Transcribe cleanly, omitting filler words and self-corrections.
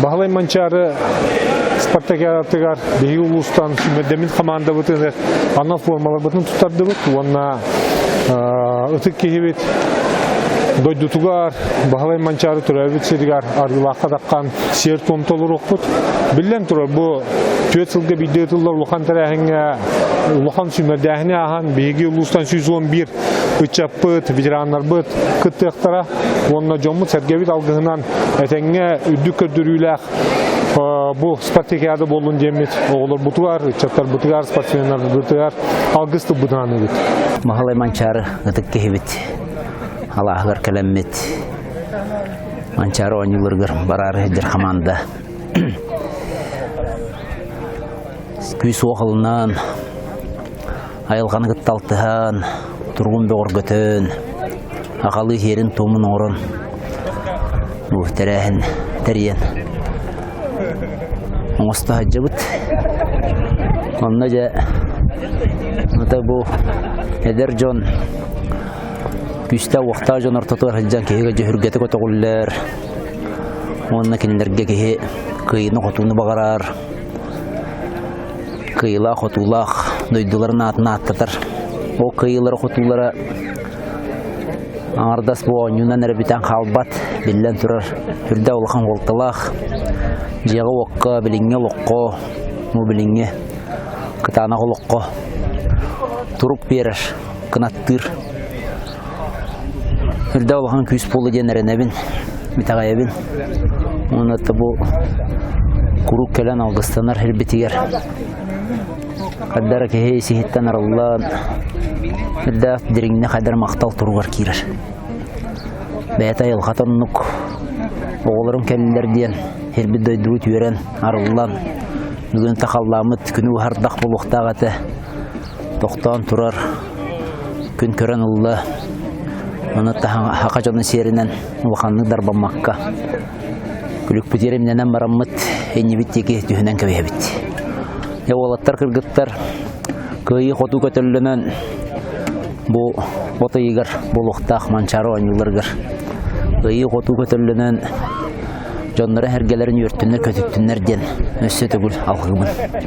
Bağlay mançarı Spartakiyatыгар Беги улустан Сүмедемин команда бытын анал формалар бытын тутарды быт. Онна ытык кехебет дойдутугар Bağlay mançarı түрәбит серигар аргылаққа даққан сер томтолыр оқпыт. Білден тұрар бұ төет сылғы бидетілдер Лухан тәрәхіңе Лухан Сүмедәхіне ахан Беги улустан 111 Үтчаппыт, ветеранлар быт, кыттықтара, онна жомут сәргебет алғығынан әтәңе үдді көрдірүйләқ бұл спартакиада болуын жемет. Оғылар бұтығар, үтчаптар бұтығар, спортсменлар бұтығар, алғысты бұтығаны бет. Бағалай манчары ұтық кехебет, алағығар кәләммет. Манчары ойнылырғыр барары әдір қаманда. Күйс оғылынан, айылғаны қытталтыған, Тургун бөгөр көтөн, ағалы жерін томын орын, тәрәхін тәрен. Оңысты хаджы бұд. Онна жа, бұл әдер жон, күсті уақта жон ортатығыр хаджан кеге жөхіргеті көтіғыллер. Онна кенелерге кеге күйіні қотуыны бағарар. Күйіла қотулақ, дойдыларын атына аттатар. О кыйылары құтулары аңардас бұл ойнуынан әрбітен қалбат білден тұрар үрді олған олтылақ жағы оққа біліңе лоққа мұ біліңе қытанағы лоққа тұрып берір қынаттыр үрді олған күйіс болы ден әрінәбін бітағайабын оныты бұл құрук кәлін алғыстанар әрбітігер қаддары кеге есігіттен арылан Үрді диреңіне қайдар мақтал тұруғар кейрір. Бәйт айыл қатыннық оғылырым кәлілерден әрбі дөйдуы түйерен арылан. Бүгін тақалламыд күні ұхардақ болуқтағаты тоқтан тұрар күн көрен ұлы. Оны хақа жоны серінен ұлғанны дарбамаққа. Күлік бүтерімненен бараммыд әнебіттеке түйінен көбейбіт. Олаттар кыргыттар күйі қоту көтілінен бұл отайығыр болуқтақ манчары ойнылырғыр. Күйі қоту көтілінен жонлары әргелерін өрттінер көтіттінер ден өсі түгіл алғығын.